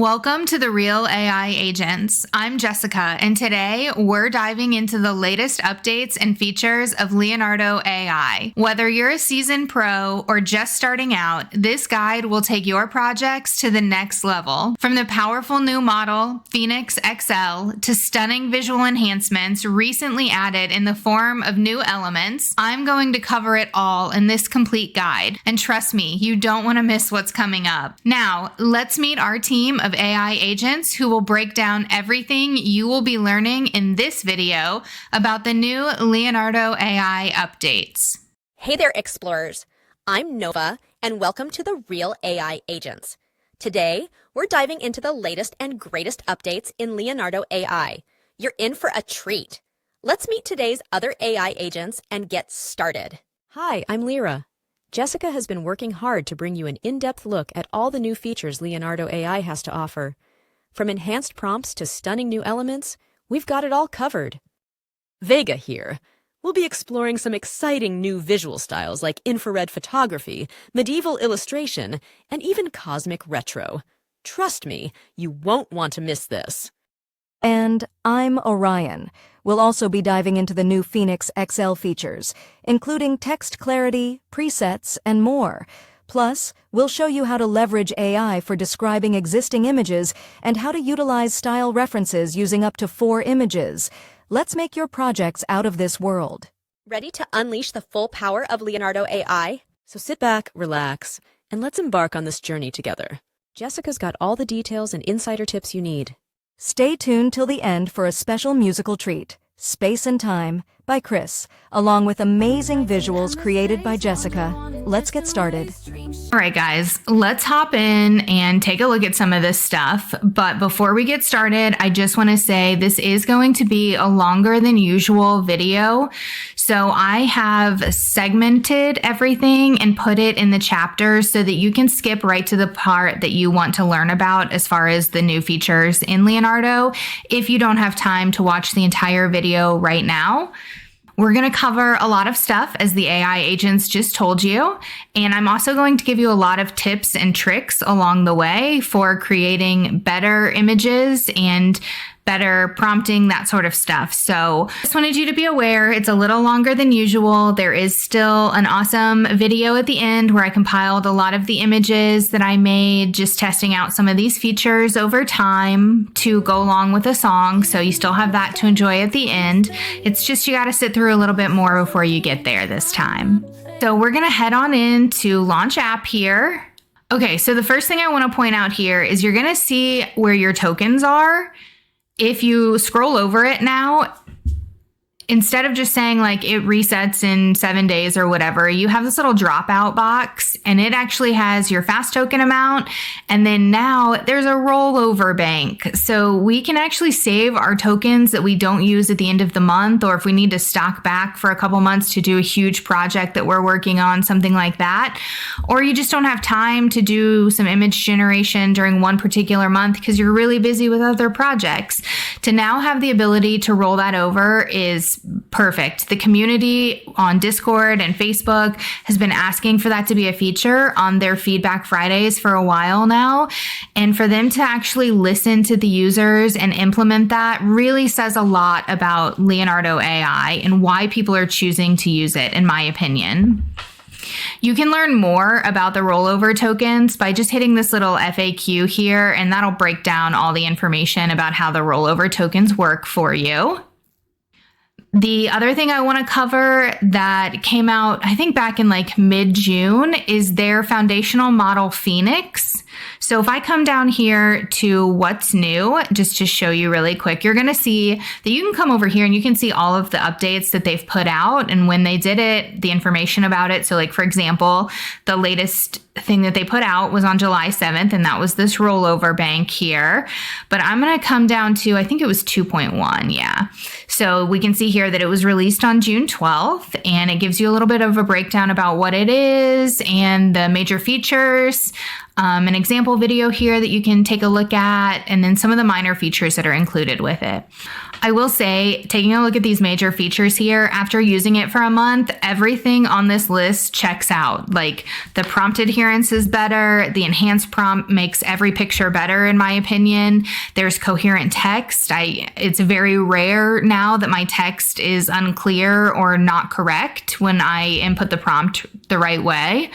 Welcome to the Real AI Agents. I'm Jessica, and today we're diving into the latest updates and features of Leonardo AI. Whether you're a seasoned pro or just starting out, this guide will take your projects to the next level. From the powerful new model, Phoenix XL, to stunning visual enhancements recently added in the form of new elements, I'm going to cover it all in this complete guide. And trust me, you don't want to miss what's coming up. Now, let's meet our team of AI agents who will break down everything you will be learning in this video about the new Leonardo AI updates. Hey there, explorers. I'm Nova, and welcome to the Real AI Agents. Today, we're diving into the latest and greatest updates in Leonardo AI. You're in for a treat. Let's meet today's other AI agents and get started. Hi, I'm Lyra. Jessica has been working hard to bring you an in-depth look at all the new features Leonardo AI has to offer. From enhanced prompts to stunning new elements, we've got it all covered. Vega here. We'll be exploring some exciting new visual styles like infrared photography, medieval illustration, and even cosmic retro. Trust me, you won't want to miss this. And I'm Orion. We'll also be diving into the new Phoenix XL features, including text clarity, presets, and more. Plus, we'll show you how to leverage AI for describing existing images and how to utilize style references using up to 4 images. Let's make your projects out of this world. Ready to unleash the full power of Leonardo AI? So sit back, relax, and let's embark on this journey together. Jessica's got all the details and insider tips you need. Stay tuned till the end for a special musical treat, Space and Time, by Chris, along with amazing visuals created by Jessica. Let's get started. All right, guys, let's hop in and take a look at some of this stuff. But before we get started, I just want to say this is going to be a longer than usual video. So I have segmented everything and put it in the chapters so that you can skip right to the part that you want to learn about as far as the new features in Leonardo if you don't have time to watch the entire video right now. We're going to cover a lot of stuff, as the AI agents just told you, and I'm also going to give you a lot of tips and tricks along the way for creating better images and better prompting, that sort of stuff. So just wanted you to be aware it's a little longer than usual. There is still an awesome video at the end where I compiled a lot of the images that I made just testing out some of these features over time to go along with a song. So you still have that to enjoy at the end. It's just you got to sit through a little bit more before you get there this time. So we're going to head on into Launch App here. Okay, so the first thing I want to point out here is you're going to see where your tokens are. If you scroll over it now, instead of just saying like it resets in 7 days or whatever, you have this little dropout box and it actually has your fast token amount. And then now there's a rollover bank. So we can actually save our tokens that we don't use at the end of the month, or if we need to stock back for a couple months to do a huge project that we're working on, something like that. Or you just don't have time to do some image generation during one particular month because you're really busy with other projects. To now have the ability to roll that over is perfect. The community on Discord and Facebook has been asking for that to be a feature on their Feedback Fridays for a while now. And for them to actually listen to the users and implement that really says a lot about Leonardo AI and why people are choosing to use it, in my opinion. You can learn more about the rollover tokens by just hitting this little FAQ here, and that'll break down all the information about how the rollover tokens work for you. The other thing I want to cover that came out, I think back in like mid-June, is their foundational model Phoenix. So if I come down here to what's new, just to show you really quick, you're going to see that you can come over here and you can see all of the updates that they've put out and when they did it, the information about it. So like, for example, the latest thing that they put out was on July 7th, and that was this rollover bank here. But I'm going to come down to, I think it was 2.1. Yeah. So we can see here that it was released on June 12th, and it gives you a little bit of a breakdown about what it is and the major features. an example video here that you can take a look at, and then some of the minor features that are included with it. I will say, taking a look at these major features here, after using it for a month, everything on this list checks out. Like the prompt adherence is better, the enhanced prompt makes every picture better in my opinion. There's coherent text. It's very rare now that my text is unclear or not correct when I input the prompt the right way.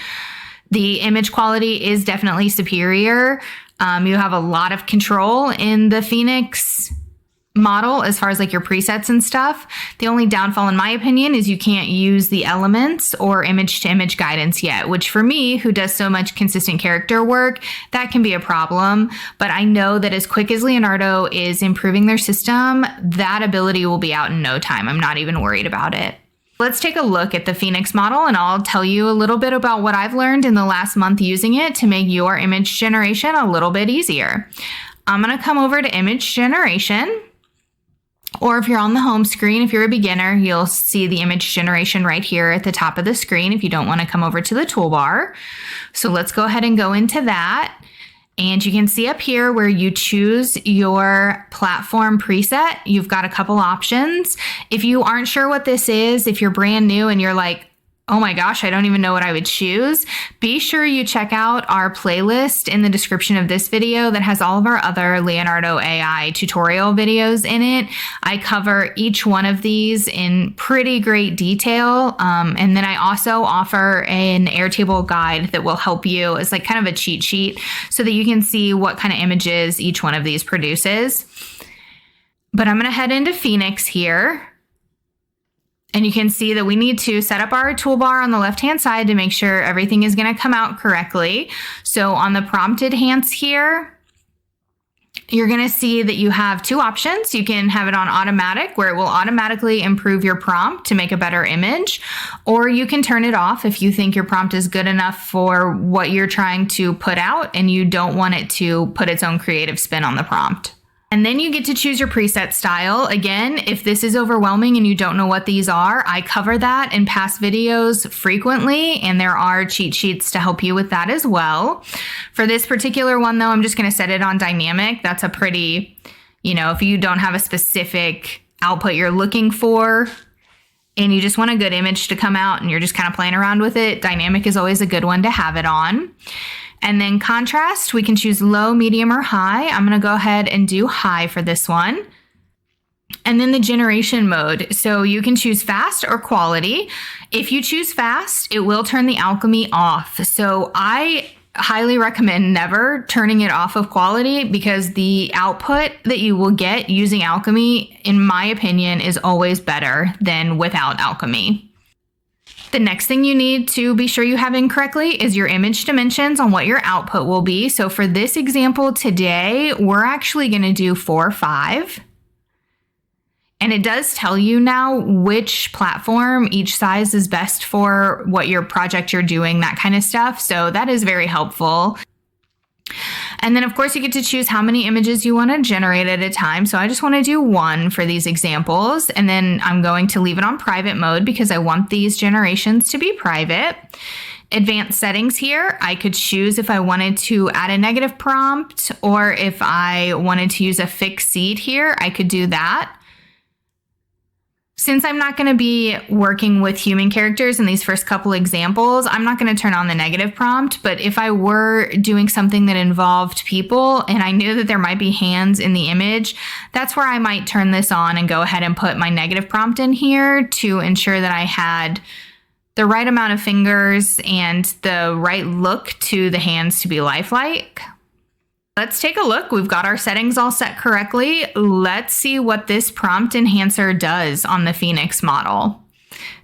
The image quality is definitely superior. You have a lot of control in the Phoenix model as far as like your presets and stuff. The only downfall in my opinion is you can't use the elements or image to image guidance yet, which for me, who does so much consistent character work, that can be a problem. But I know that as quick as Leonardo is improving their system, that ability will be out in no time. I'm not even worried about it. Let's take a look at the Phoenix model, and I'll tell you a little bit about what I've learned in the last month using it to make your image generation a little bit easier. I'm going to come over to image generation. Or if you're on the home screen, if you're a beginner, you'll see the image generation right here at the top of the screen if you don't want to come over to the toolbar. So let's go ahead and go into that. And you can see up here where you choose your platform preset, you've got a couple options. If you aren't sure what this is, if you're brand new and you're like, oh my gosh, I don't even know what I would choose, be sure you check out our playlist in the description of this video that has all of our other Leonardo AI tutorial videos in it. I cover each one of these in pretty great detail. And then I also offer an Airtable guide that will help you as like kind of a cheat sheet so that you can see what kind of images each one of these produces. But I'm going to head into Phoenix here. And you can see that we need to set up our toolbar on the left-hand side to make sure everything is going to come out correctly. So on the prompt enhance here, you're going to see that you have two options. You can have it on automatic, where it will automatically improve your prompt to make a better image, or you can turn it off if you think your prompt is good enough for what you're trying to put out and you don't want it to put its own creative spin on the prompt. And then you get to choose your preset style. Again, if this is overwhelming and you don't know what these are, I cover that in past videos frequently, and there are cheat sheets to help you with that as well. For this particular one though, I'm just going to set it on dynamic. That's a pretty, if you don't have a specific output you're looking for and you just want a good image to come out and you're just kind of playing around with it, dynamic is always a good one to have it on. And then contrast, we can choose low, medium, or high. I'm going to go ahead and do high for this one. And then the generation mode. So you can choose fast or quality. If you choose fast, it will turn the alchemy off. So I highly recommend never turning it off of quality, because the output that you will get using alchemy, in my opinion, is always better than without alchemy. The next thing you need to be sure you have in correctly is your image dimensions on what your output will be. So for this example today, we're actually going to do 4:5. And it does tell you now which platform each size is best for what your project you're doing, that kind of stuff. So that is very helpful. And then of course you get to choose how many images you want to generate at a time. So I just want to do one for these examples. And then I'm going to leave it on private mode because I want these generations to be private. Advanced settings here, I could choose if I wanted to add a negative prompt, or if I wanted to use a fixed seed here, I could do that. Since I'm not going to be working with human characters in these first couple examples, I'm not going to turn on the negative prompt. But if I were doing something that involved people and I knew that there might be hands in the image, that's where I might turn this on and go ahead and put my negative prompt in here to ensure that I had the right amount of fingers and the right look to the hands to be lifelike. Let's take a look. We've got our settings all set correctly. Let's see what this prompt enhancer does on the Phoenix model.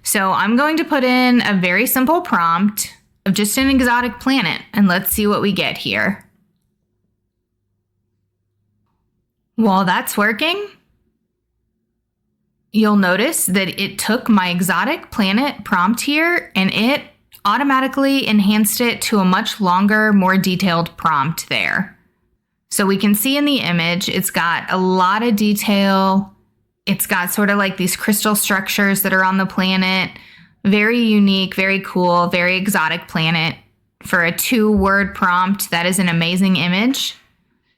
So I'm going to put in a very simple prompt of just an exotic planet, and let's see what we get here. While that's working, you'll notice that it took my exotic planet prompt here and it automatically enhanced it to a much longer, more detailed prompt there. So we can see in the image, it's got a lot of detail. It's got sort of like these crystal structures that are on the planet. Very unique, very cool, very exotic planet. for a 2-word prompt, that is an amazing image.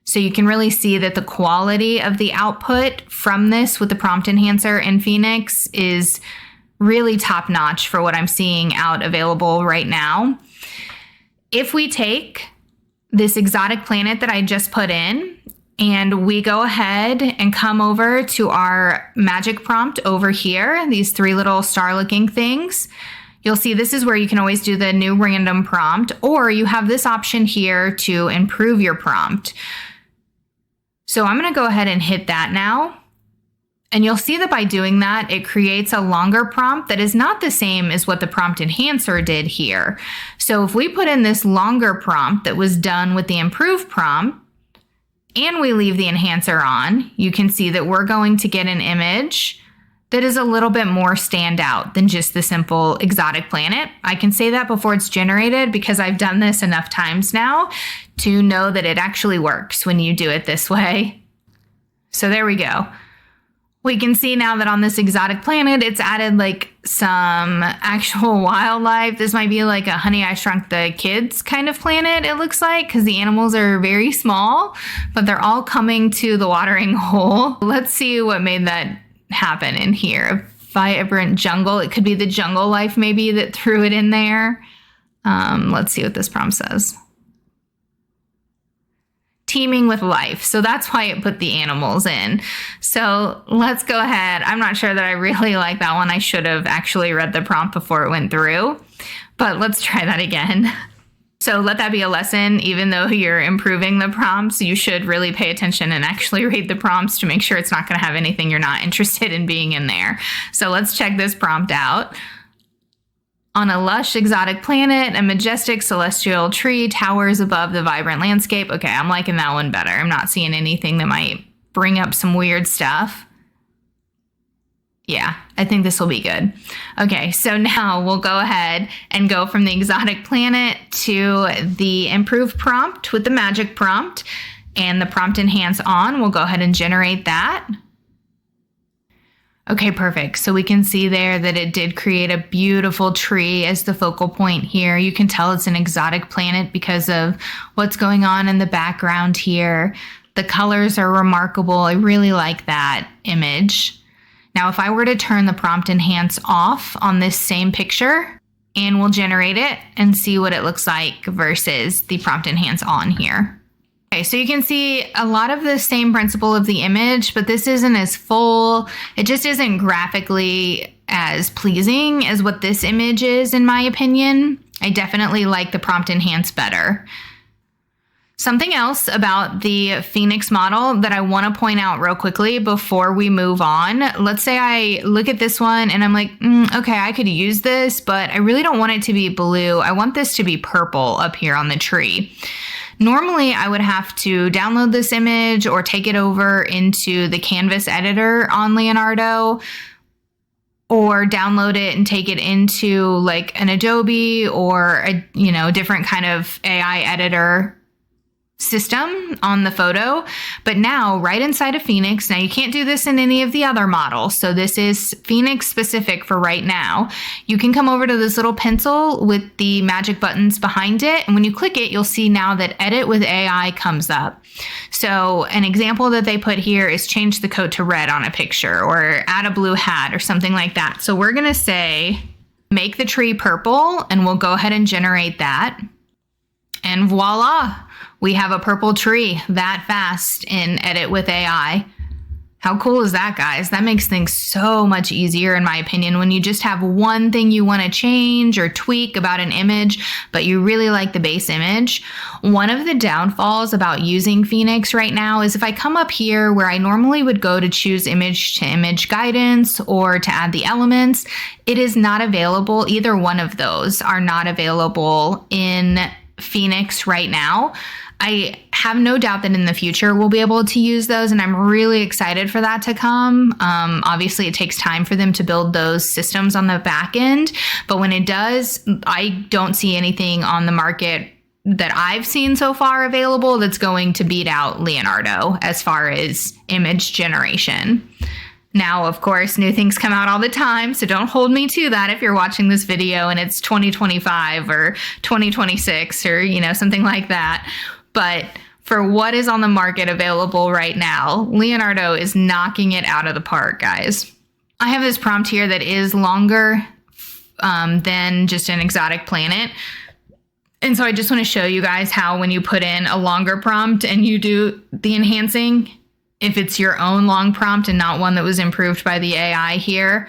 So you can really see that the quality of the output from this with the prompt enhancer in Phoenix is really top notch for what I'm seeing out available right now. If we take this exotic planet that I just put in and we go ahead and come over to our magic prompt over here, these 3 little star looking things, you'll see this is where you can always do the new random prompt, or you have this option here to improve your prompt. So I'm going to go ahead and hit that now. And you'll see that by doing that, it creates a longer prompt that is not the same as what the prompt enhancer did here. So if we put in this longer prompt that was done with the improved prompt, and we leave the enhancer on, you can see that we're going to get an image that is a little bit more standout than just the simple exotic planet. I can say that before it's generated because I've done this enough times now to know that it actually works when you do it this way. So there we go. We can see now that on this exotic planet, it's added like some actual wildlife. This might be like a Honey, I Shrunk the Kids kind of planet, it looks like, because the animals are very small, but they're all coming to the watering hole. Let's see what made that happen in here. A vibrant jungle. It could be the jungle life maybe that threw it in there. Let's see what this prompt says. Teeming with life. So that's why it put the animals in. So let's go ahead. I'm not sure that I really like that one. I should have actually read the prompt before it went through, but let's try that again. So let that be a lesson. Even though you're improving the prompts, you should really pay attention and actually read the prompts to make sure it's not going to have anything you're not interested in being in there. So let's check this prompt out. On a lush exotic planet, a majestic celestial tree towers above the vibrant landscape. Okay, I'm liking that one better. I'm not seeing anything that might bring up some weird stuff. Yeah, I think this will be good. Okay, so now we'll go ahead and go from the exotic planet to the improved prompt with the magic prompt and the prompt enhance on. We'll go ahead and generate that. Okay, perfect. So we can see there that it did create a beautiful tree as the focal point here. You can tell it's an exotic planet because of what's going on in the background here. The colors are remarkable. I really like that image. Now, if I were to turn the prompt enhance off on this same picture, and we'll generate it and see what it looks like versus the prompt enhance on here. Okay, so you can see a lot of the same principle of the image, but this isn't as full. It just isn't graphically as pleasing as what this image is, in my opinion. I definitely like the prompt enhance better. Something else about the Phoenix model that I want to point out real quickly before we move on. Let's say I look at this one and I'm like, okay, I could use this, but I really don't want it to be blue. I want this to be purple up here on the tree. Normally, I would have to download this image or take it over into the Canvas editor on Leonardo, or download it and take it into like an Adobe or a different kind of AI editor system on the photo. But now right inside of Phoenix, now you can't do this in any of the other models, so this is Phoenix specific for right now. You can come over to this little pencil with the magic buttons behind it, and when you click it, you'll see now that Edit with AI comes up. So an example that they put here is change the coat to red on a picture or add a blue hat or something like that. So we're gonna say make the tree purple, and we'll go ahead and generate that, and voila, we have a purple tree that fast in Edit with AI. How cool is that, guys? That makes things so much easier, in my opinion, when you just have one thing you want to change or tweak about an image, but you really like the base image. One of the downfalls about using Phoenix right now is if I come up here where I normally would go to choose image to image guidance or to add the elements, it is not available. Either one of those are not available in Phoenix right now. I have no doubt that in the future we'll be able to use those, and I'm really excited for that to come. Obviously, it takes time for them to build those systems on the back end, but when it does, I don't see anything on the market that I've seen so far available that's going to beat out Leonardo as far as image generation. Now, of course, new things come out all the time, so don't hold me to that if you're watching this video and it's 2025 or 2026 or, something like that. But for what is on the market available right now, Leonardo is knocking it out of the park, guys. I have this prompt here that is longer than just an exotic planet. And so I just want to show you guys how when you put in a longer prompt and you do the enhancing, if it's your own long prompt and not one that was improved by the AI here,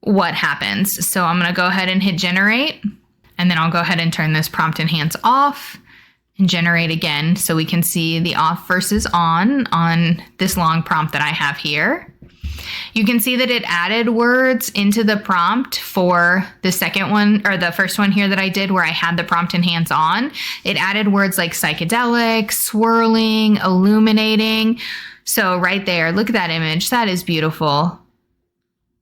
what happens. So I'm going to go ahead and hit generate, and then I'll go ahead and turn this prompt enhance off and generate again so we can see the off versus on this long prompt that I have here. You can see that it added words into the prompt for the second one, or the first one here that I did where I had the prompt enhance on. It added words like psychedelic, swirling, illuminating. So right there, look at that image. That is beautiful.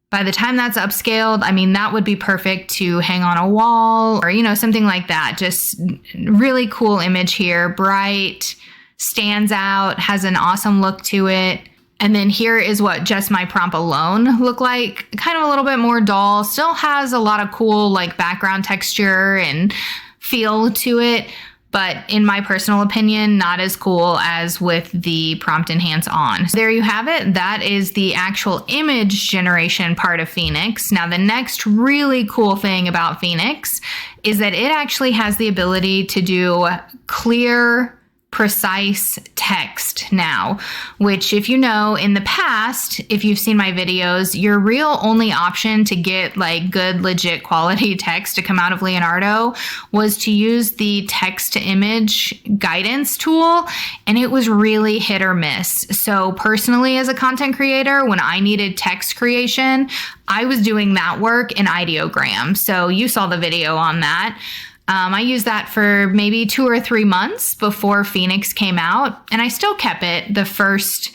By the time that's upscaled, that would be perfect to hang on a wall or, something like that. Just really cool image here. Bright, stands out, has an awesome look to it. And then here is what just my prompt alone look like. Kind of a little bit more dull. Still has a lot of cool background texture and feel to it. But in my personal opinion, not as cool as with the prompt enhance on. So there you have it. That is the actual image generation part of Phoenix. Now, the next really cool thing about Phoenix is that it actually has the ability to do clear, precise text now, which if you know in the past, if you've seen my videos, your real only option to get good legit quality text to come out of Leonardo was to use the text to image guidance tool, and it was really hit or miss. So personally, as a content creator, when I needed text creation, I was doing that work in Ideogram. So you saw the video on that. I used that for maybe 2 or 3 months before Phoenix came out, and I still kept it the first,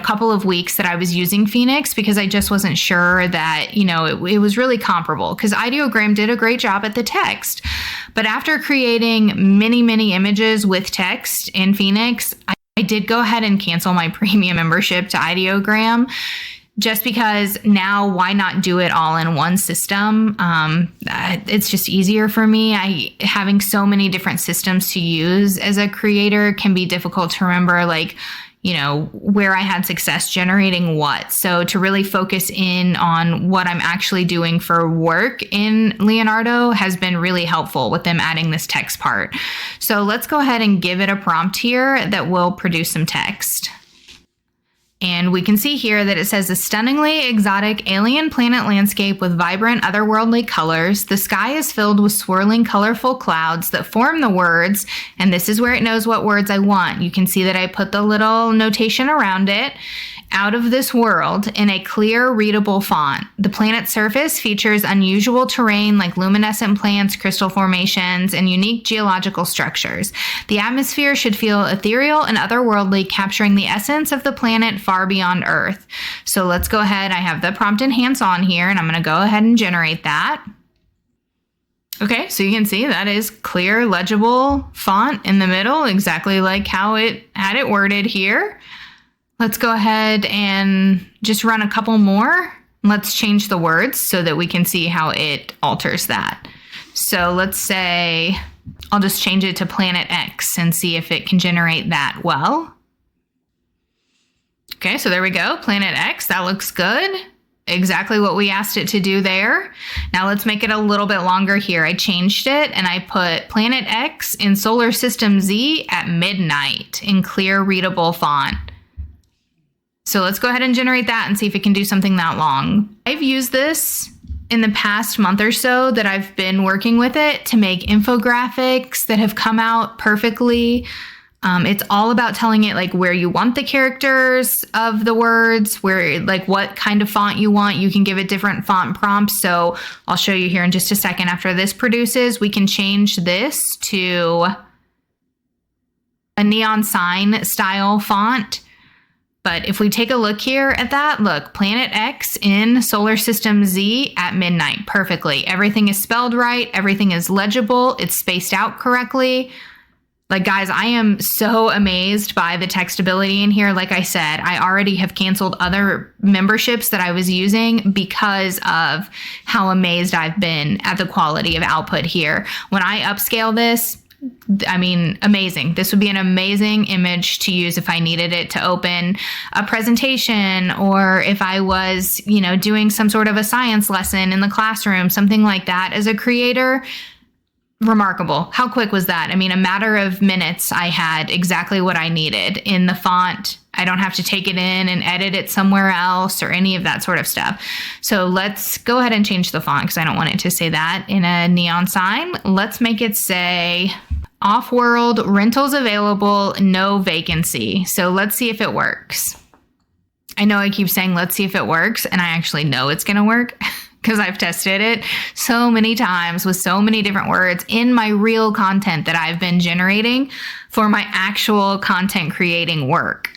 couple of weeks that I was using Phoenix because I just wasn't sure that, it was really comparable because Ideogram did a great job at the text. But after creating many images with text in Phoenix, I did go ahead and cancel my premium membership to Ideogram. Just because now, why not do it all in one system? It's just easier for me. Having so many different systems to use as a creator can be difficult to remember, where I had success generating what. So to really focus in on what I'm actually doing for work in Leonardo has been really helpful with them adding this text part. So let's go ahead and give it a prompt here that will produce some text. And we can see here that it says a stunningly exotic alien planet landscape with vibrant otherworldly colors. The sky is filled with swirling colorful clouds that form the words. And this is where it knows what words I want. You can see that I put the little notation around it. Out of this world in a clear, readable font. The planet's surface features unusual terrain like luminescent plants, crystal formations, and unique geological structures. The atmosphere should feel ethereal and otherworldly, capturing the essence of the planet far beyond Earth. So let's go ahead. I have the prompt enhance on here, and I'm going to go ahead and generate that. Okay, so you can see that is clear, legible font in the middle, exactly like how it had it worded here. Let's go ahead and just run a couple more. Let's change the words so that we can see how it alters that. So let's say I'll just change it to Planet X and see if it can generate that well. Okay, so there we go. Planet X, that looks good. Exactly what we asked it to do there. Now let's make it a little bit longer here. I changed it and I put Planet X in Solar System Z at midnight in clear, readable font. So let's go ahead and generate that and see if it can do something that long. I've used this in the past month or so that I've been working with it to make infographics that have come out perfectly. It's all about telling it where you want the characters of the words, where what kind of font you want. You can give it different font prompts. So I'll show you here in just a second. After this produces, we can change this to a neon sign style font. But if we take a look here at that, look, Planet X in Solar System Z at midnight, perfectly. Everything is spelled right. Everything is legible. It's spaced out correctly. Like, guys, I am so amazed by the textability in here. Like I said, I already have canceled other memberships that I was using because of how amazed I've been at the quality of output here. When I upscale this, I mean, amazing. This would be an amazing image to use if I needed it to open a presentation, or if I was, doing some sort of a science lesson in the classroom, something like that. As a creator, remarkable. How quick was that? I mean, a matter of minutes, I had exactly what I needed in the font. I don't have to take it in and edit it somewhere else or any of that sort of stuff. So let's go ahead and change the font because I don't want it to say that in a neon sign. Let's make it say off-world, rentals available, no vacancy. So let's see if it works. I know I keep saying let's see if it works, and I actually know it's going to work. Because I've tested it so many times with so many different words in my real content that I've been generating for my actual content creating work.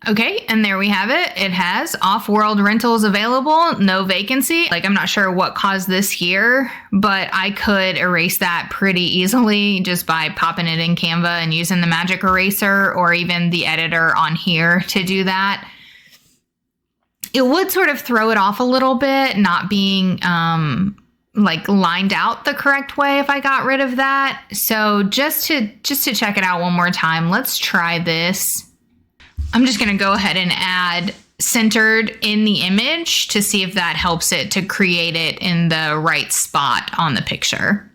Okay, and there we have it. It has off-world rentals available, no vacancy. Like, I'm not sure what caused this here, but I could erase that pretty easily just by popping it in Canva and using the magic eraser or even the editor on here to do that. It would sort of throw it off a little bit, not being lined out the correct way if I got rid of that. So just to check it out one more time, let's try this. I'm just going to go ahead and add centered in the image to see if that helps it to create it in the right spot on the picture.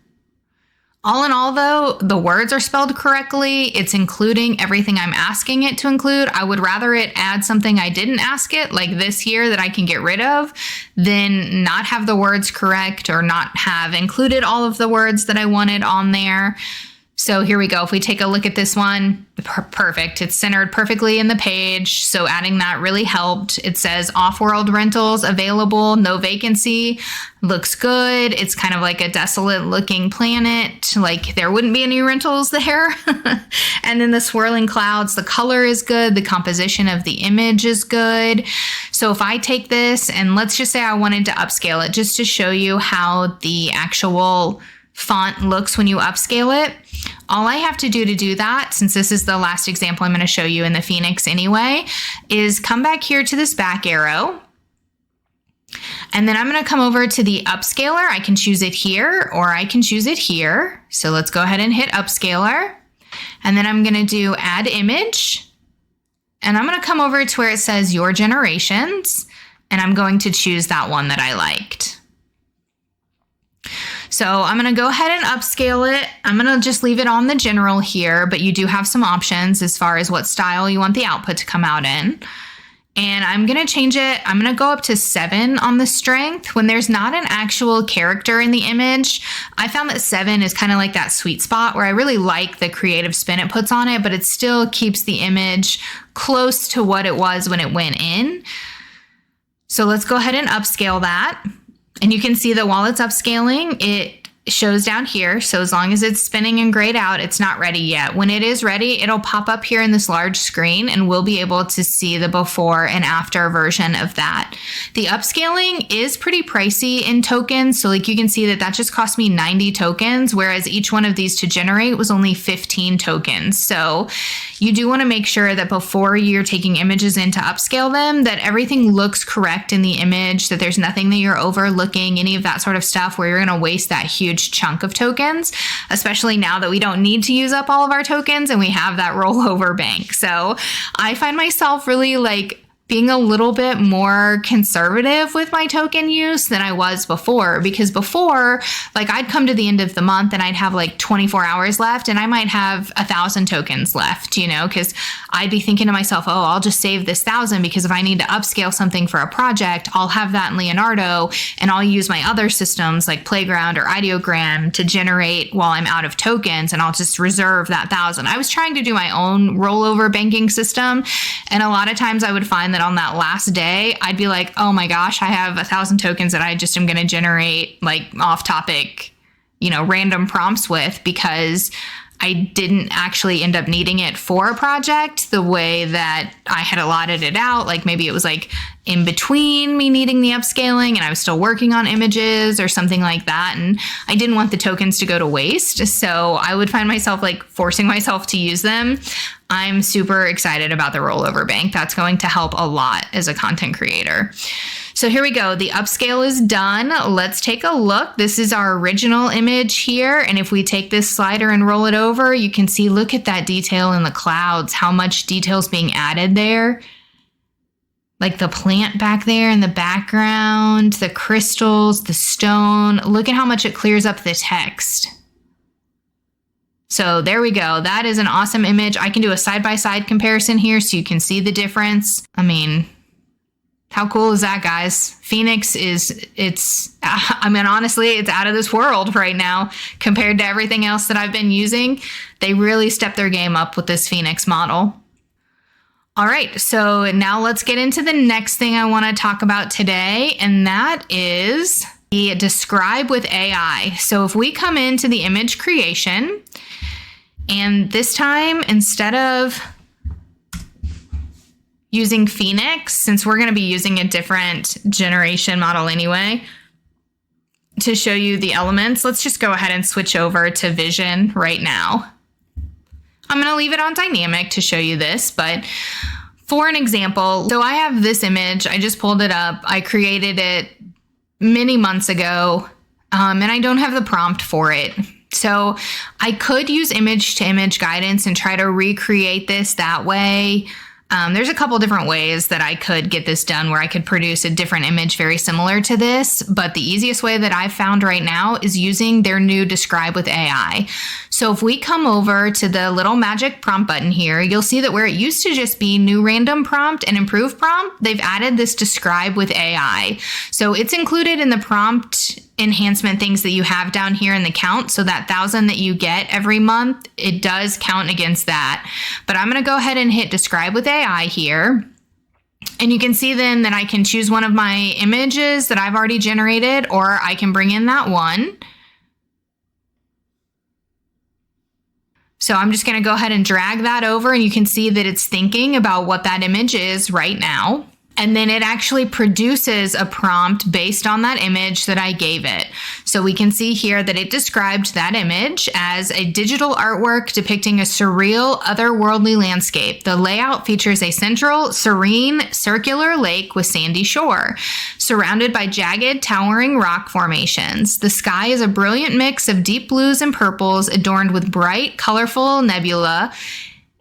All in all, though, the words are spelled correctly. It's including everything I'm asking it to include. I would rather it add something I didn't ask it, like this here that I can get rid of, than not have the words correct or not have included all of the words that I wanted on there. So here we go. If we take a look at this one, perfect. It's centered perfectly in the page. So adding that really helped. It says off-world rentals available, no vacancy. Looks good. It's kind of like a desolate looking planet. Like there wouldn't be any rentals there. And then the swirling clouds, the color is good. The composition of the image is good. So if I take this and let's just say I wanted to upscale it just to show you how the actual font looks when you upscale it. All I have to do that, since this is the last example I'm going to show you in the Phoenix anyway, is come back here to this back arrow. And then I'm going to come over to the upscaler. I can choose it here or I can choose it here. So let's go ahead and hit upscaler. And then I'm going to do add image. And I'm going to come over to where it says your generations. And I'm going to choose that one that I liked. So I'm going to go ahead and upscale it. I'm going to just leave it on the general here, but you do have some options as far as what style you want the output to come out in. And I'm going to change it. I'm going to go up to 7 on the strength. When there's not an actual character in the image, I found that 7 is kind of like that sweet spot where I really like the creative spin it puts on it, but it still keeps the image close to what it was when it went in. So let's go ahead and upscale that. And you can see that while it's upscaling, it shows down here. So as long as it's spinning and grayed out, it's not ready yet. When it is ready, it'll pop up here in this large screen and we'll be able to see the before and after version of that. The upscaling is pretty pricey in tokens. So like you can see that just cost me 90 tokens, whereas each one of these to generate was only 15 tokens. So you do want to make sure that before you're taking images in to upscale them, that everything looks correct in the image, that there's nothing that you're overlooking, any of that sort of stuff where you're going to waste that huge chunk of tokens, especially now that we don't need to use up all of our tokens and we have that rollover bank. So I find myself really being a little bit more conservative with my token use than I was before, because before, I'd come to the end of the month and I'd have 24 hours left and I might have 1,000 tokens left, because I'd be thinking to myself, oh, I'll just save this 1,000 because if I need to upscale something for a project, I'll have that in Leonardo and I'll use my other systems like Playground or Ideogram to generate while I'm out of tokens, and I'll just reserve that 1,000. I was trying to do my own rollover banking system, and a lot of times I would find that on that last day, I'd be like, oh my gosh, I have 1,000 tokens that I just am going to generate off topic, random prompts with, because I didn't actually end up needing it for a project the way that I had allotted it out. Like maybe it was like in between me needing the upscaling and I was still working on images or something like that. And I didn't want the tokens to go to waste. So I would find myself like forcing myself to use them. I'm super excited about the rollover bank. That's going to help a lot as a content creator. So here we go. The upscale is done. Let's take a look. This is our original image here. And if we take this slider and roll it over, you can see, look at that detail in the clouds, how much detail is being added there. Like the plant back there in the background, the crystals, the stone. Look at how much it clears up the text. So there we go. That is an awesome image. I can do a side-by-side comparison here so you can see the difference. I mean, how cool is that, guys? Phoenix honestly, it's out of this world right now compared to everything else that I've been using. They really stepped their game up with this Phoenix model. All right, so now let's get into the next thing I want to talk about today, and that is the describe with AI. So if we come into the image creation, and this time, instead of using Phoenix, since we're going to be using a different generation model anyway, to show you the elements, let's just go ahead and switch over to Vision right now. I'm going to leave it on dynamic to show you this, but for an example, so I have this image, I just pulled it up, I created it many months ago, and I don't have the prompt for it. So I could use image to image guidance and try to recreate this that way. There's a couple different ways that I could get this done where I could produce a different image very similar to this, but the easiest way that I've found right now is using their new Describe with AI. So if we come over to the little magic prompt button here, you'll see that where it used to just be new random prompt and improve prompt, they've added this Describe with AI. So it's included in the prompt enhancement things that you have down here in the count. So that 1,000 that you get every month, it does count against that. But I'm going to go ahead and hit Describe with AI here. And you can see then that I can choose one of my images that I've already generated, or I can bring in that one. So I'm just going to go ahead and drag that over, and you can see that it's thinking about what that image is right now. And then it actually produces a prompt based on that image that I gave it. So we can see here that it described that image as a digital artwork depicting a surreal, otherworldly landscape. The layout features a central, serene, circular lake with sandy shore, surrounded by jagged, towering rock formations. The sky is a brilliant mix of deep blues and purples, adorned with bright, colorful nebula.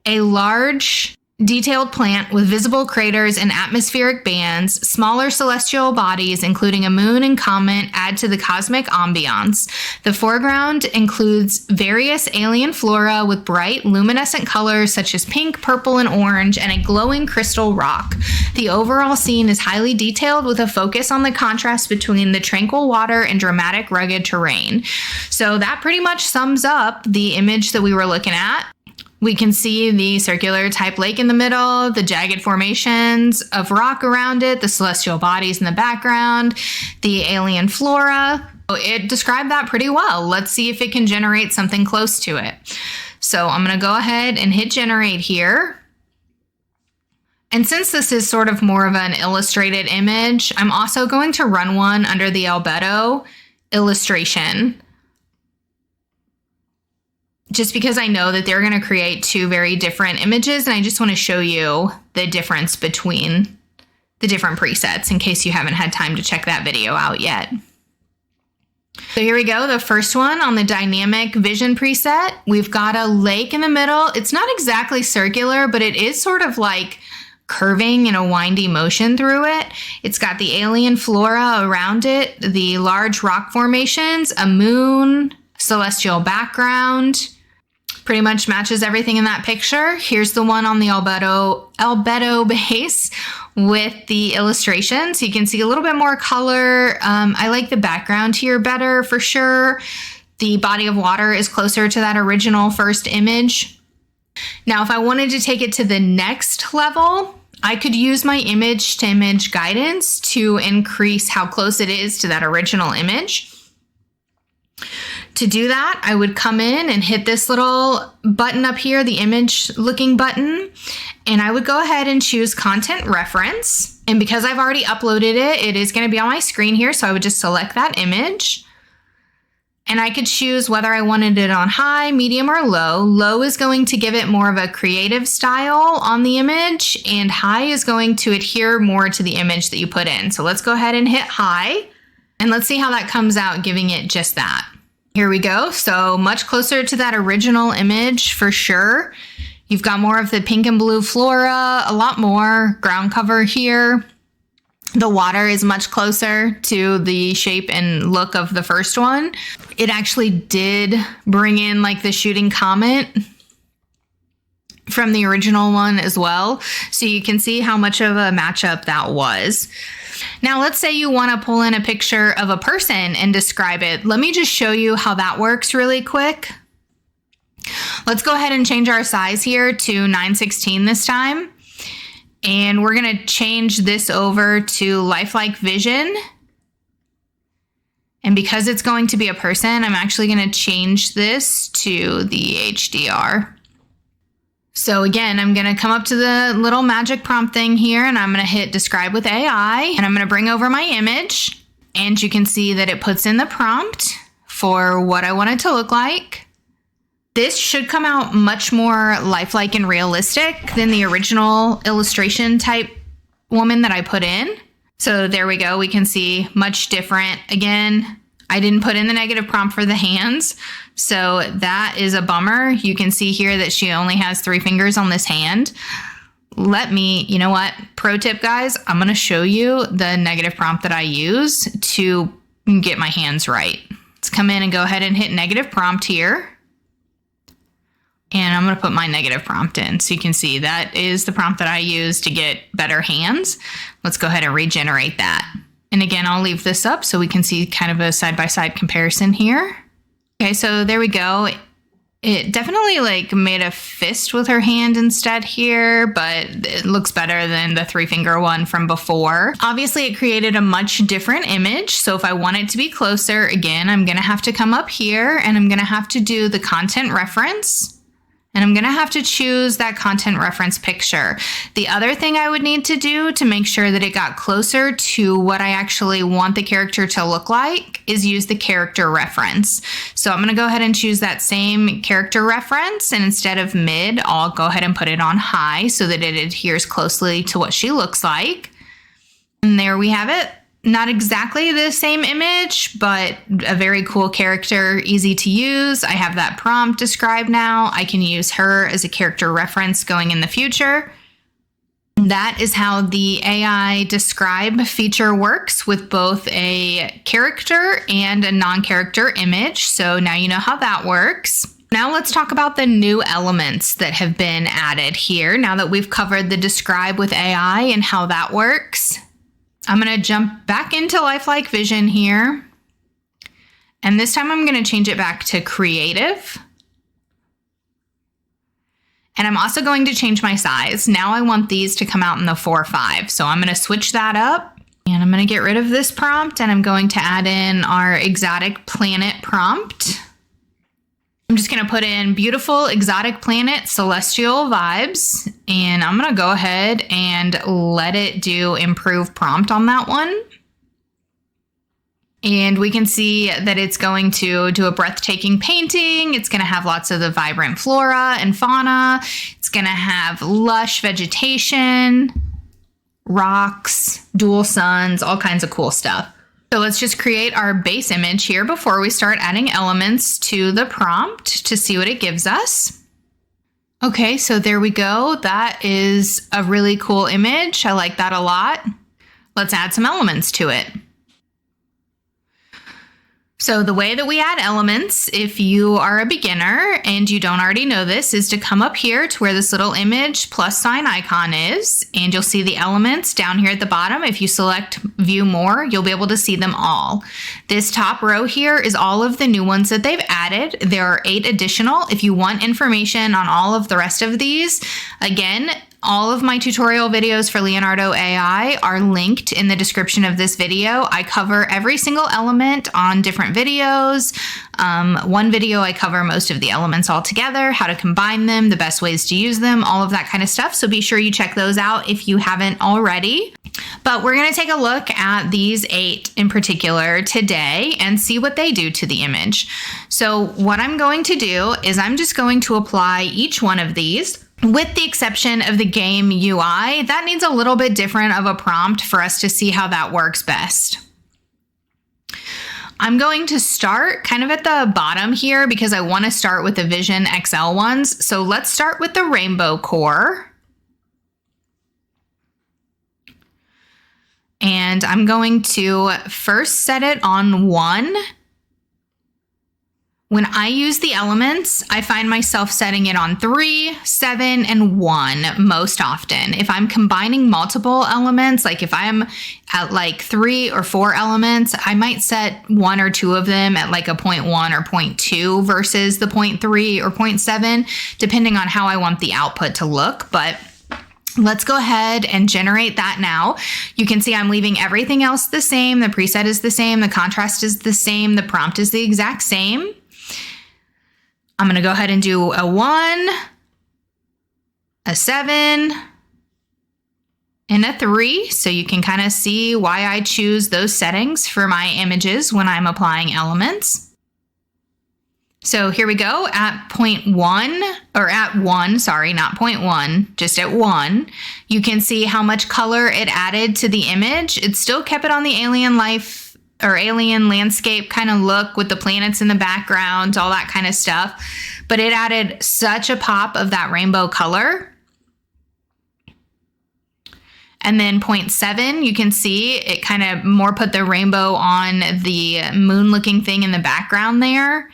A large, detailed plant with visible craters and atmospheric bands, smaller celestial bodies, including a moon and comet, add to the cosmic ambiance. The foreground includes various alien flora with bright, luminescent colors such as pink, purple, and orange, and a glowing crystal rock. The overall scene is highly detailed with a focus on the contrast between the tranquil water and dramatic, rugged terrain. So that pretty much sums up the image that we were looking at. We can see the circular type lake in the middle, the jagged formations of rock around it, the celestial bodies in the background, the alien flora. It described that pretty well. Let's see if it can generate something close to it. So I'm going to go ahead and hit generate here. And since this is sort of more of an illustrated image, I'm also going to run one under the Albedo illustration, just because I know that they're going to create two very different images, and I just want to show you the difference between the different presets in case you haven't had time to check that video out yet. So here we go, the first one on the dynamic vision preset. We've got a lake in the middle. It's not exactly circular, but it is sort of like curving in a windy motion through it. It's got the alien flora around it, the large rock formations, a moon, celestial background. Pretty much matches everything in that picture. Here's the one on the Albedo base with the illustration. So you can see a little bit more color. I like the background here better for sure. The body of water is closer to that original first image. Now, if I wanted to take it to the next level, I could use my image to image guidance to increase how close it is to that original image. To do that, I would come in and hit this little button up here, the image looking button, and I would go ahead and choose content reference. And because I've already uploaded it, it is going to be on my screen here. So I would just select that image. And I could choose whether I wanted it on high, medium, or low. Low is going to give it more of a creative style on the image, and high is going to adhere more to the image that you put in. So let's go ahead and hit high, and let's see how that comes out, giving it just that. Here we go. So much closer to that original image for sure. You've got more of the pink and blue flora, a lot more ground cover here. The water is much closer to the shape and look of the first one. It actually did bring in like the shooting comet from the original one as well. So you can see how much of a matchup that was. Now, let's say you want to pull in a picture of a person and describe it. Let me just show you how that works really quick. Let's go ahead and change our size here to 9:16 this time. And we're going to change this over to lifelike vision. And because it's going to be a person, I'm actually going to change this to the HDR. So again, I'm going to come up to the little magic prompt thing here, and I'm going to hit describe with AI, and I'm going to bring over my image, and you can see that it puts in the prompt for what I want it to look like. This should come out much more lifelike and realistic than the original illustration type woman that I put in. So there we go. We can see much different. Again, I didn't put in the negative prompt for the hands, so that is a bummer. You can see here that she only has 3 fingers on this hand. You know what? Pro tip, guys, I'm going to show you the negative prompt that I use to get my hands right. Let's come in and go ahead and hit negative prompt here. And I'm going to put my negative prompt in so you can see that is the prompt that I use to get better hands. Let's go ahead and regenerate that. And again, I'll leave this up so we can see kind of a side-by-side comparison here. Okay, so there we go. It definitely like made a fist with her hand instead here, but it looks better than the 3-finger one from before. Obviously, it created a much different image. So if I want it to be closer, again, I'm going to have to come up here and I'm going to have to do the content reference. And I'm going to have to choose that content reference picture. The other thing I would need to do to make sure that it got closer to what I actually want the character to look like is use the character reference. So I'm going to go ahead and choose that same character reference. And instead of mid, I'll go ahead and put it on high so that it adheres closely to what she looks like. And there we have it. Not exactly the same image, but a very cool character, easy to use. I have that prompt described now. I can use her as a character reference going in the future. That is how the AI describe feature works with both a character and a non-character image. So now you know how that works. Now let's talk about the new elements that have been added here. Now that we've covered the describe with AI and how that works, I'm going to jump back into lifelike vision here. And this time I'm going to change it back to creative. And I'm also going to change my size. Now I want these to come out in the 4:5. So I'm going to switch that up. And I'm going to get rid of this prompt. And I'm going to add in our exotic planet prompt. I'm just going to put in beautiful exotic planet celestial vibes, and I'm going to go ahead and let it do improve prompt on that one. And we can see that it's going to do a breathtaking painting. It's going to have lots of the vibrant flora and fauna. It's going to have lush vegetation, rocks, dual suns, all kinds of cool stuff. So let's just create our base image here before we start adding elements to the prompt to see what it gives us. Okay, so there we go. That is a really cool image. I like that a lot. Let's add some elements to it. So the way that we add elements, if you are a beginner and you don't already know this, is to come up here to where this little image plus sign icon is, and you'll see the elements down here at the bottom. If you select view more, you'll be able to see them all. This top row here is all of the new ones that they've added. There are 8 additional. If you want information on all of the rest of these, again, All of my tutorial videos for Leonardo AI are linked in the description of this video. I cover every single element on different videos. One video I cover most of the elements all together, how to combine them, the best ways to use them, all of that kind of stuff. So be sure you check those out if you haven't already. But we're going to take a look at these 8 in particular today and see what they do to the image. So what I'm going to do is I'm just going to apply each one of these, with the exception of the game UI. That needs a little bit different of a prompt for us to see how that works best. I'm going to start kind of at the bottom here because I want to start with the Vision XL ones. So let's start with the Rainbowcore. And I'm going to first set it on 1. When I use the elements, I find myself setting it on 3, 7, and 1 most often. If I'm combining multiple elements, like if I'm at like 3 or 4 elements, I might set 1 or 2 of them at like a 0.1 or 0.2 versus the 0.3 or 0.7, depending on how I want the output to look. But let's go ahead and generate that now. You can see I'm leaving everything else the same. The preset is the same. The contrast is the same. The prompt is the exact same. I'm going to go ahead and do a 1, a 7, and a 3. So you can kind of see why I choose those settings for my images when I'm applying elements. So here we go at 0.1, or at 1, sorry, not 0.1, just at 1. You can see how much color it added to the image. It still kept it on the alien life or alien landscape kind of look with the planets in the background, all that kind of stuff. But it added such a pop of that rainbow color. And then 0.7, you can see it kind of more put the rainbow on the moon looking thing in the background there.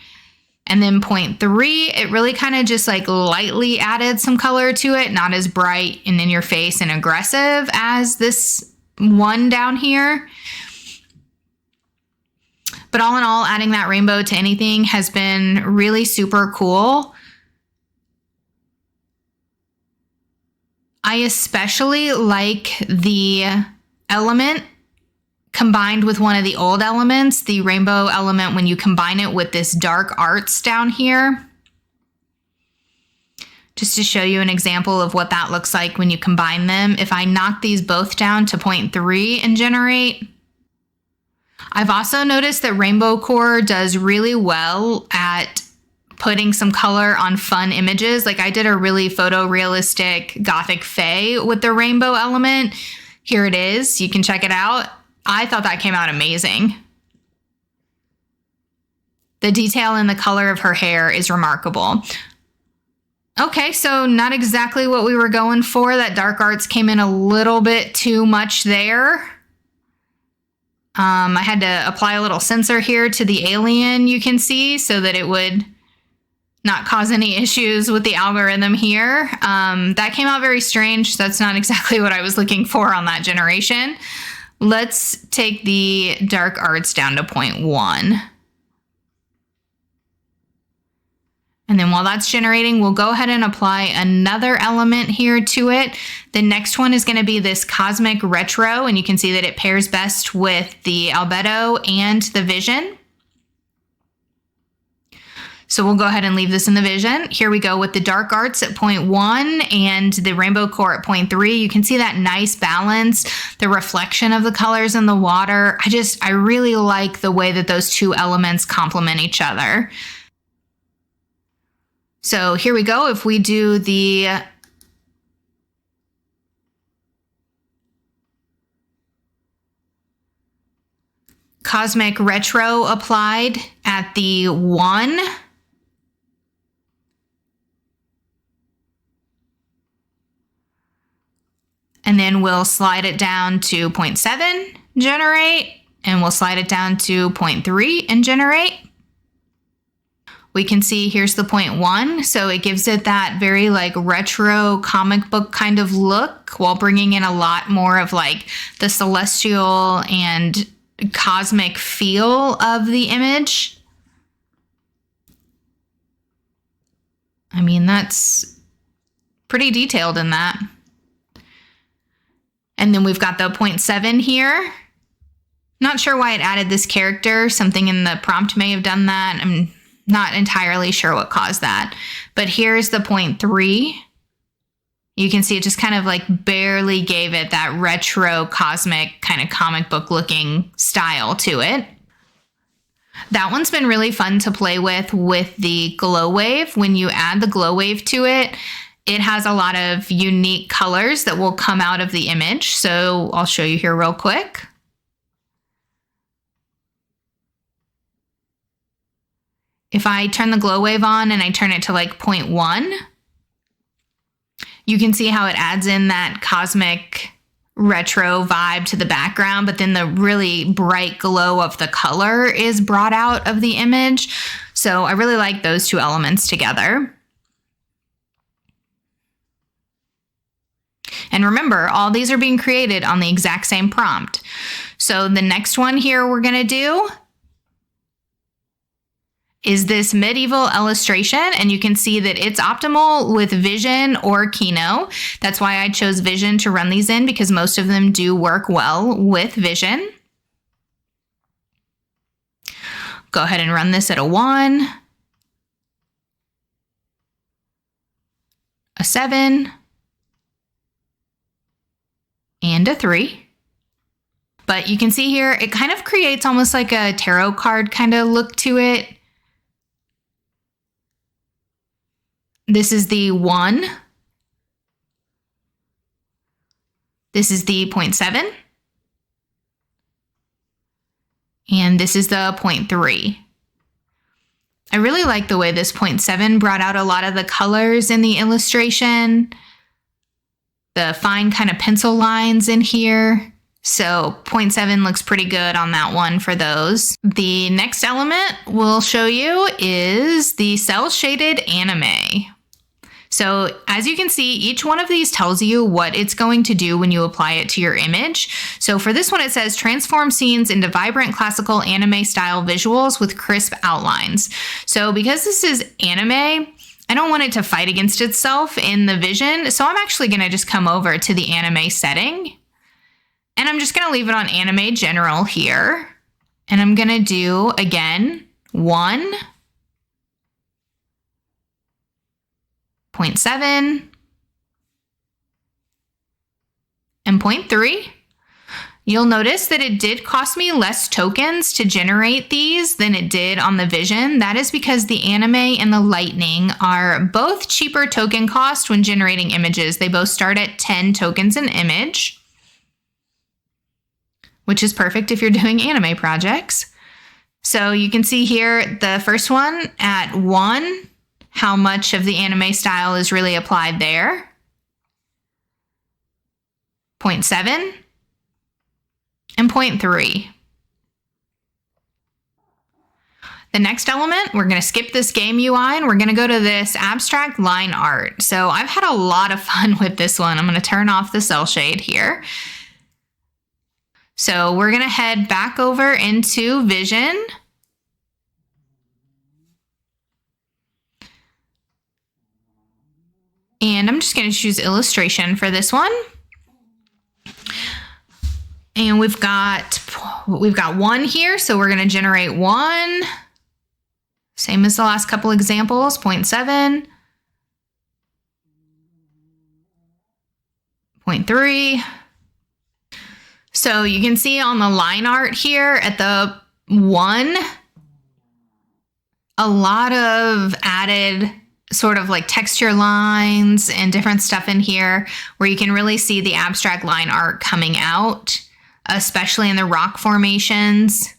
And then 0.3, it really kind of just like lightly added some color to it, not as bright and in your face and aggressive as this one down here. But all in all, adding that rainbow to anything has been really super cool. I especially like the element combined with one of the old elements, the rainbow element, when you combine it with this dark arts down here. Just to show you an example of what that looks like when you combine them. If I knock these both down to 0.3 and generate, I've also noticed that Rainbowcore does really well at putting some color on fun images. Like I did a really photorealistic gothic fae with the rainbow element. Here it is. You can check it out. I thought that came out amazing. The detail in the color of her hair is remarkable. Okay, so not exactly what we were going for. That dark arts came in a little bit too much there. I had to apply a little sensor here to the alien, you can see, so that it would not cause any issues with the algorithm here. That came out very strange. That's not exactly what I was looking for on that generation. Let's take the dark arts down to 0.1. And then while that's generating, we'll go ahead and apply another element here to it. The next one is going to be this Cosmic Retro, and you can see that it pairs best with the albedo and the vision. So we'll go ahead and leave this in the vision. Here we go with the dark arts at 0.1 and the Rainbowcore at 0.3. You can see that nice balance, the reflection of the colors in the water. I really like the way that those two elements complement each other. So here we go. If we do the Cosmic Retro applied at the 1, and then we'll slide it down to 0.7, generate, and we'll slide it down to 0.3 and generate. We can see here's the 0.1, so it gives it that very like retro comic book kind of look while bringing in a lot more of like the celestial and cosmic feel of the image. I mean, that's pretty detailed in that. And then we've got the 0.7 here. Not sure why it added this character. Something in the prompt may have done that. I'm not entirely sure what caused that. But here's the 0.3. You can see it just kind of like barely gave it that retro cosmic kind of comic book looking style to it. That one's been really fun to play with the glow wave. When you add the glow wave to it, it has a lot of unique colors that will come out of the image. So I'll show you here real quick. If I turn the glow wave on and I turn it to like 0.1, you can see how it adds in that cosmic retro vibe to the background, but then the really bright glow of the color is brought out of the image. So I really like those two elements together. And remember, all these are being created on the exact same prompt. So the next one here we're going to do is this medieval illustration, and you can see that it's optimal with Vision or Kino. That's why I chose Vision to run these in, because most of them do work well with Vision. Go ahead and run this at a 1, a 7, and a 3. But you can see here, it kind of creates almost like a tarot card kind of look to it. This is the 1. This is the 0.7. And this is the 0.3. I really like the way this 0.7 brought out a lot of the colors in the illustration. The fine kind of pencil lines in here. So 0.7 looks pretty good on that one for those. The next element we'll show you is the Celshaded Anime. So as you can see, each one of these tells you what it's going to do when you apply it to your image. So for this one, it says transform scenes into vibrant classical anime style visuals with crisp outlines. So because this is anime, I don't want it to fight against itself in the vision. So I'm actually going to just come over to the anime setting, and I'm just going to leave it on anime general here. And I'm going to do, again, 1, 0.7, and 0.3. You'll notice that it did cost me less tokens to generate these than it did on the Vision. That is because the Anime and the Lightning are both cheaper token cost when generating images. They both start at 10 tokens an image, which is perfect if you're doing anime projects. So you can see here the first one at 1, how much of the anime style is really applied there. 0.7 and 0.3. The next element, we're going to skip this game UI and we're going to go to this abstract line art. So I've had a lot of fun with this one. I'm going to turn off the cell shade here. So we're going to head back over into Vision. And I'm just going to choose illustration for this one. And we've got 1 here, so we're going to generate 1. Same as the last couple examples, 0.7, 0.3. So you can see on the line art here at the 1, a lot of added sort of like texture lines and different stuff in here where you can really see the abstract line art coming out, especially in the rock formations.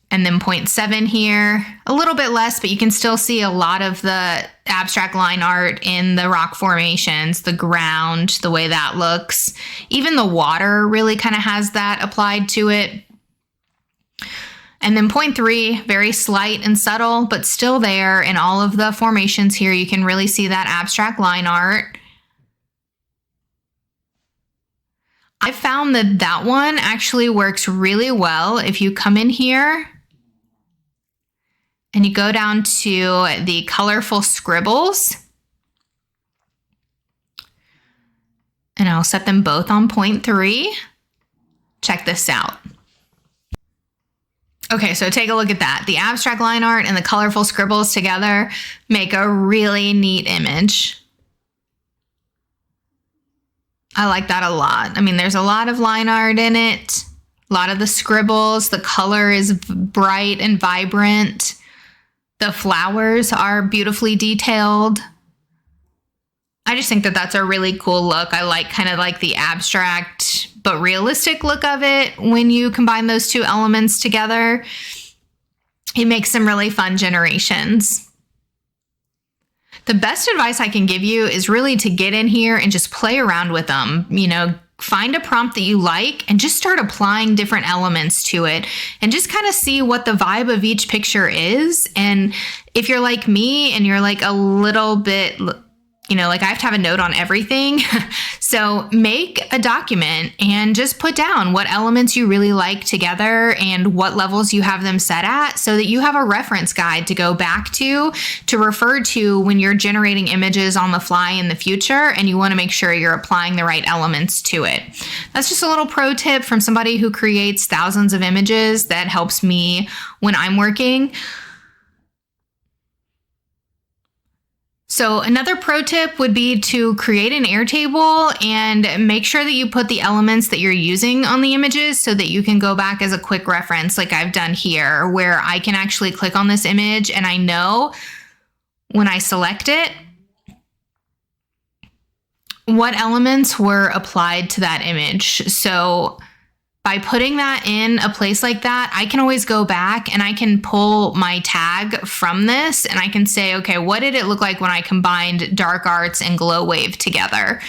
And then 0.7 here, a little bit less, but you can still see a lot of the abstract line art in the rock formations, the ground, the way that looks. Even the water really kind of has that applied to it. And then 0.3, very slight and subtle, but still there in all of the formations here. You can really see that abstract line art. I found that that one actually works really well if you come in here and you go down to the colorful scribbles. And I'll set them both on 0.3. Check this out. Okay, so take a look at that. The abstract line art and the colorful scribbles together make a really neat image. I like that a lot. I mean, there's a lot of line art in it, a lot of the scribbles. The color is bright and vibrant. The flowers are beautifully detailed. I just think that that's a really cool look. I like kind of like the abstract but realistic look of it when you combine those two elements together. It makes some really fun generations. The best advice I can give you is really to get in here and just play around with them. You know, find a prompt that you like and just start applying different elements to it and just kind of see what the vibe of each picture is. And if you're like me and you're like a little bit, you know, like I have to have a note on everything. So make a document and just put down what elements you really like together and what levels you have them set at so that you have a reference guide to go back to refer to when you're generating images on the fly in the future and you want to make sure you're applying the right elements to it. That's just a little pro tip from somebody who creates thousands of images that helps me when I'm working. So another pro tip would be to create an Airtable and make sure that you put the elements that you're using on the images so that you can go back as a quick reference like I've done here, where I can actually click on this image and I know when I select it what elements were applied to that image. So by putting that in a place like that, I can always go back and I can pull my tag from this and I can say, okay, what did it look like when I combined dark arts and glow wave together?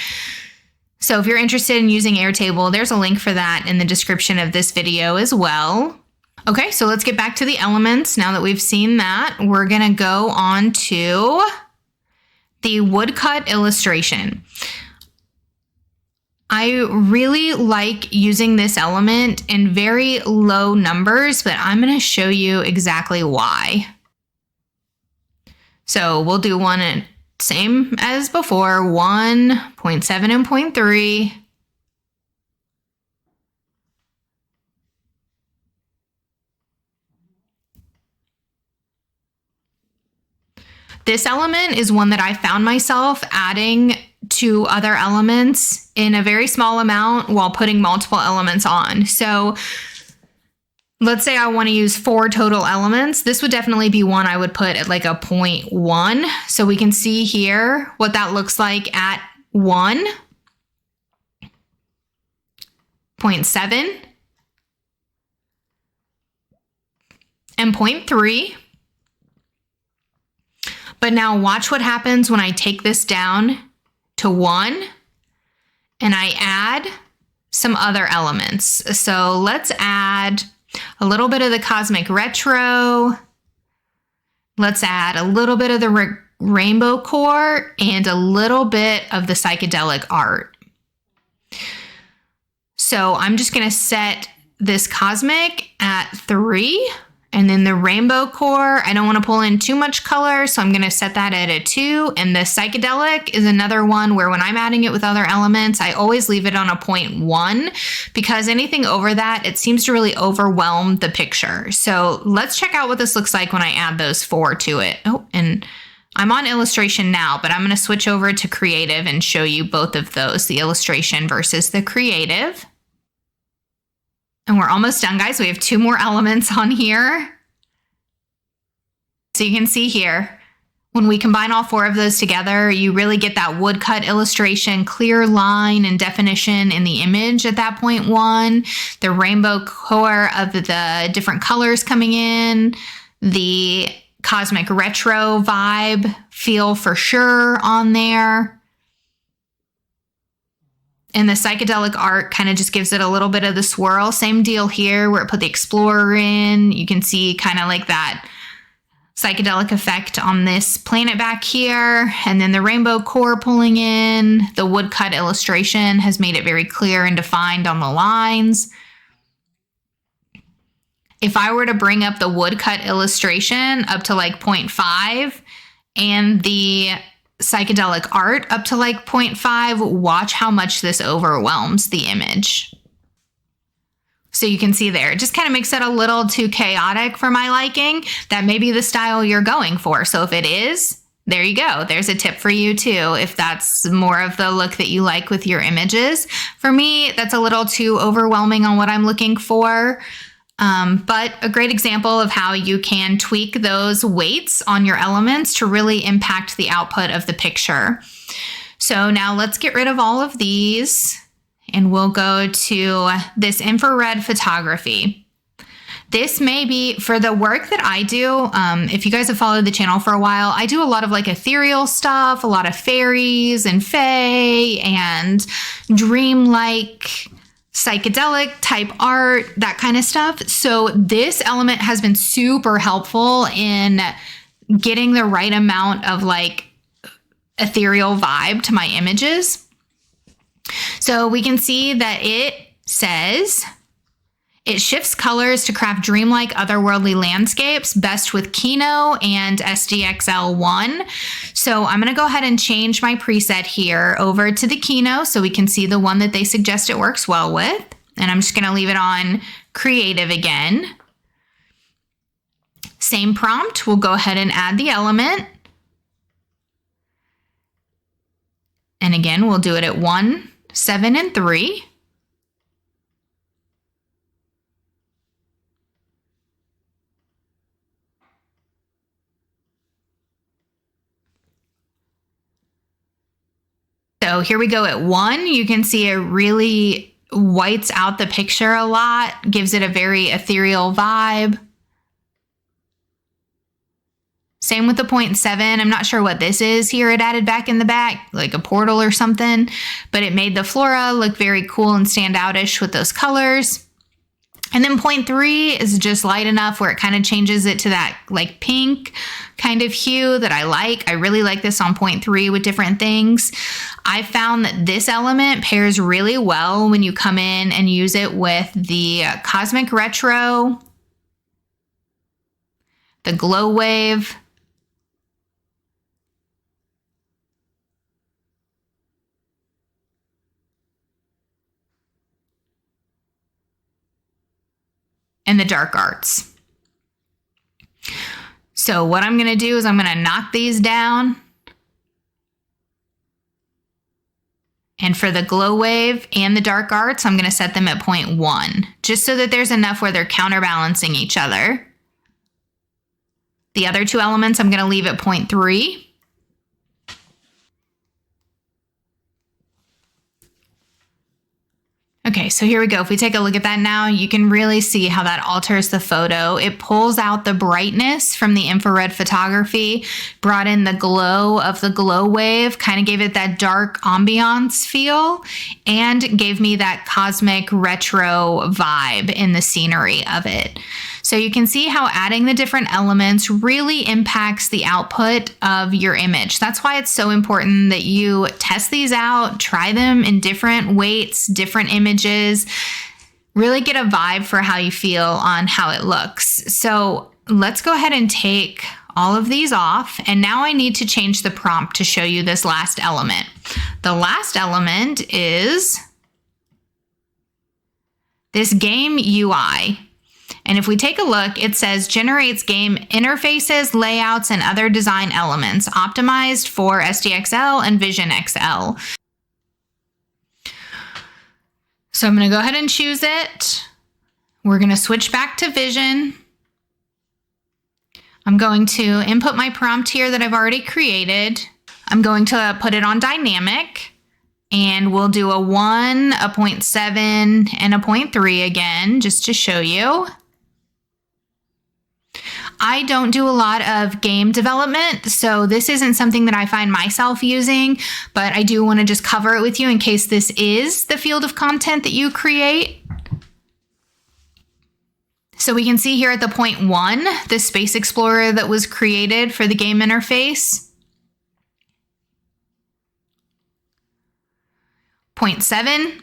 So if you're interested in using Airtable, there's a link for that in the description of this video as well. Okay, so let's get back to the elements. Now that we've seen that, we're gonna go on to the Woodcut Illustration. I really like using this element in very low numbers, but I'm going to show you exactly why. So we'll do one same as before, 1.7 and 0.3. This element is one that I found myself adding to other elements in a very small amount while putting multiple elements on. So let's say I want to use 4 total elements. This would definitely be one I would put at like a 0.1. So we can see here what that looks like at 1, 0.7, and 0.3. But now watch what happens when I take this down to 1 and I add some other elements. So let's add a little bit of the cosmic retro. Let's add a little bit of the Rainbowcore and a little bit of the psychedelic art. So I'm just going to set this cosmic at 3. And then the Rainbowcore, I don't want to pull in too much color, so I'm going to set that at a 2. And the psychedelic is another one where when I'm adding it with other elements, I always leave it on a 0.1 because anything over that, it seems to really overwhelm the picture. So let's check out what this looks like when I add those 4 to it. Oh, and I'm on illustration now, but I'm going to switch over to creative and show you both of those, the illustration versus the creative. And we're almost done, guys. We have 2 more elements on here. So you can see here, when we combine all 4 of those together, you really get that woodcut illustration, clear line and definition in the image at that 0.1, the rainbow core of the different colors coming in, the cosmic retro vibe feel for sure on there. And the psychedelic art kind of just gives it a little bit of the swirl. Same deal here where it put the explorer in. You can see kind of like that psychedelic effect on this planet back here. And then the rainbow core pulling in. The woodcut illustration has made it very clear and defined on the lines. If I were to bring up the woodcut illustration up to like 0.5 and the psychedelic art up to like 0.5, watch how much this overwhelms the image. So you can see there, it just kind of makes it a little too chaotic for my liking. That may be the style you're going for. So if it is, there you go. There's a tip for you too, if that's more of the look that you like with your images. For me, that's a little too overwhelming on what I'm looking for. But a great example of how you can tweak those weights on your elements to really impact the output of the picture. So now let's get rid of all of these and we'll go to this infrared photography. This may be for the work that I do. If you guys have followed the channel for a while, I do a lot of like ethereal stuff, a lot of fairies and fae and dreamlike psychedelic type art, that kind of stuff. So this element has been super helpful in getting the right amount of like ethereal vibe to my images. So we can see that it says it shifts colors to craft dreamlike otherworldly landscapes, best with Kino and SDXL1. So I'm going to go ahead and change my preset here over to the Kino so we can see the one that they suggest it works well with. And I'm just going to leave it on creative again. Same prompt, we'll go ahead and add the element. And again, we'll do it at 1, 7, and 3. So here we go at 1. You can see it really whites out the picture a lot, gives it a very ethereal vibe. Same with the 0.7. I'm not sure what this is here it added back in the back, like a portal or something, but it made the flora look very cool and stand outish with those colors. And then 0.3 is just light enough where it kind of changes it to that like pink kind of hue that I like. I really like this on 0.3 with different things. I found that this element pairs really well when you come in and use it with the Cosmic Retro, the Glow Wave, and the dark arts. So what I'm going to do is I'm going to knock these down. And for the glow wave and the dark arts, I'm going to set them at 0.1, just so that there's enough where they're counterbalancing each other. The other two elements I'm going to leave at 0.3. Okay, so here we go. If we take a look at that now, you can really see how that alters the photo. It pulls out the brightness from the infrared photography, brought in the glow of the glow wave, kind of gave it that dark ambiance feel, and gave me that cosmic retro vibe in the scenery of it. So you can see how adding the different elements really impacts the output of your image. That's why it's so important that you test these out, try them in different weights, different images, really get a vibe for how you feel on how it looks. So let's go ahead and take all of these off. And now I need to change the prompt to show you this last element. The last element is this game UI. And if we take a look, it says generates game interfaces, layouts, and other design elements optimized for SDXL and Vision XL. So I'm going to go ahead and choose it. We're going to switch back to Vision. I'm going to input my prompt here that I've already created. I'm going to put it on dynamic. And we'll do a 1, a 0.7, and a 0.3 again, just to show you. I don't do a lot of game development, so this isn't something that I find myself using, but I do want to just cover it with you in case this is the field of content that you create. So we can see here at the 0.1, the Space Explorer that was created for the game interface. 0.7.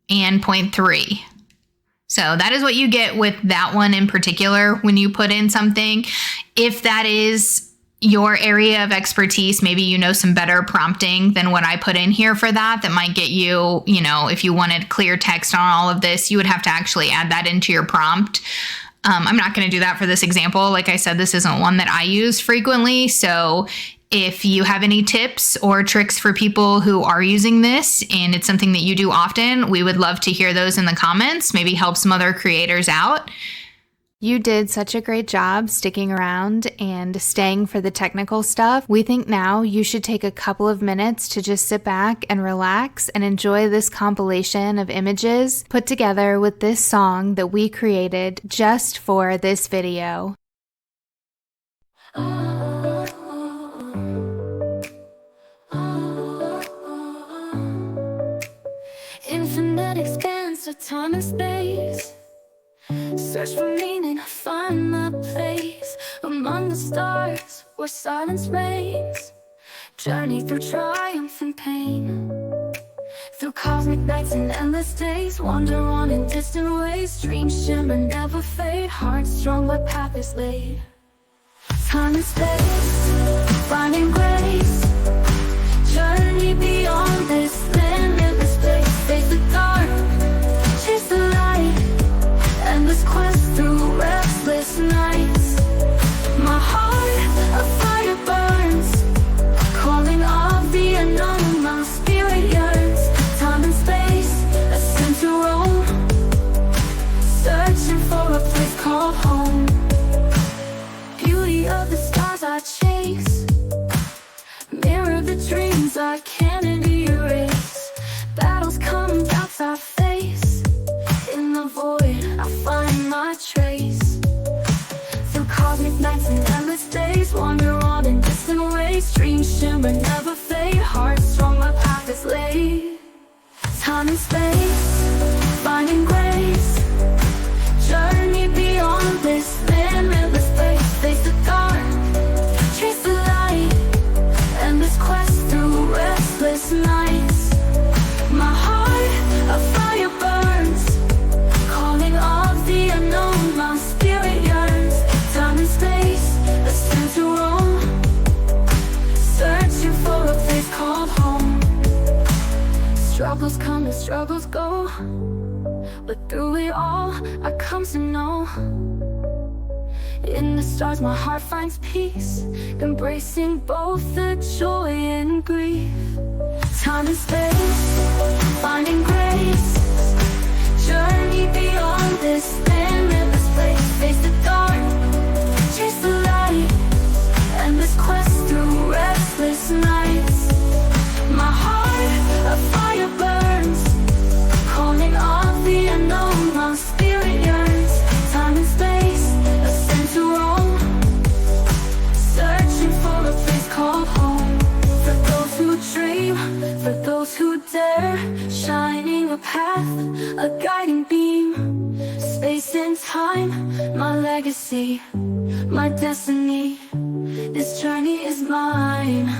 And 0.3. So that is what you get with that one in particular when you put in something. If that is your area of expertise, maybe you know some better prompting than what I put in here for that might get you, if you wanted clear text on all of this, you would have to actually add that into your prompt. I'm not going to do that for this example. Like I said, this isn't one that I use frequently. So if you have any tips or tricks for people who are using this and it's something that you do often, we would love to hear those in the comments, maybe help some other creators out. You did such a great job sticking around and staying for the technical stuff. We think now you should take a couple of minutes to just sit back and relax and enjoy this compilation of images put together with this song that we created just for this video. Infinite expanse of time and space. Search for meaning, find my place among the stars where silence reigns. Journey through triumph and pain, through cosmic nights and endless days. Wander on in distant ways, dreams shimmer, never fade. Heart strong, my path is laid. Time and space, finding grace. Journey beyond this limitless space. Face the dark, chase the light. Endless quest through restless nights. My heart, a fire burns, calling of the unknown. My spirit yearns. Time and space, ascend to roam, searching for a place called home. Beauty of the stars I chase, mirror the dreams I can't erase. Battles come, doubts I face. In the void, I find my trace. Through cosmic nights and endless days, wander on in distant ways. Dreams shimmer, never fade. Heart strong, my path is laid. Time and space, finding grace. Journey beyond this limitless space. Face the dark, chase the light. Endless quest through restless nights. My heart, a fire burns, calling of the unknown. My spirit yearns. Time and space, ascend to roam, searching for a place called home. Struggles come and struggles go, but through it all I come to know. In the stars my heart finds peace, embracing both the joy and grief. Time and space, finding grace. Journey beyond this limitless place. Face the dark, chase the light. Endless quest through restless nights. My heart, a fire burns, calling of the unknown. My spirit yearns. Time and space, ascend to roam, searching for a place called home. For those who dream, for those who dare, shining a path, a guiding beam. Space and time, my legacy, my destiny. This journey is mine.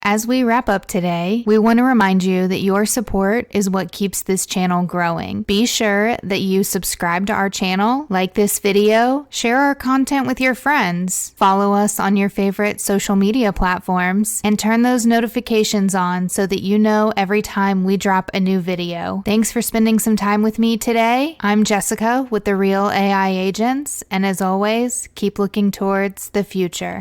As we wrap up today, we want to remind you that your support is what keeps this channel growing. Be sure that you subscribe to our channel, like this video, share our content with your friends, follow us on your favorite social media platforms, and turn those notifications on so that you know every time we drop a new video. Thanks for spending some time with me today. I'm Jessica with the Real AI Agents, and as always, keep looking towards the future.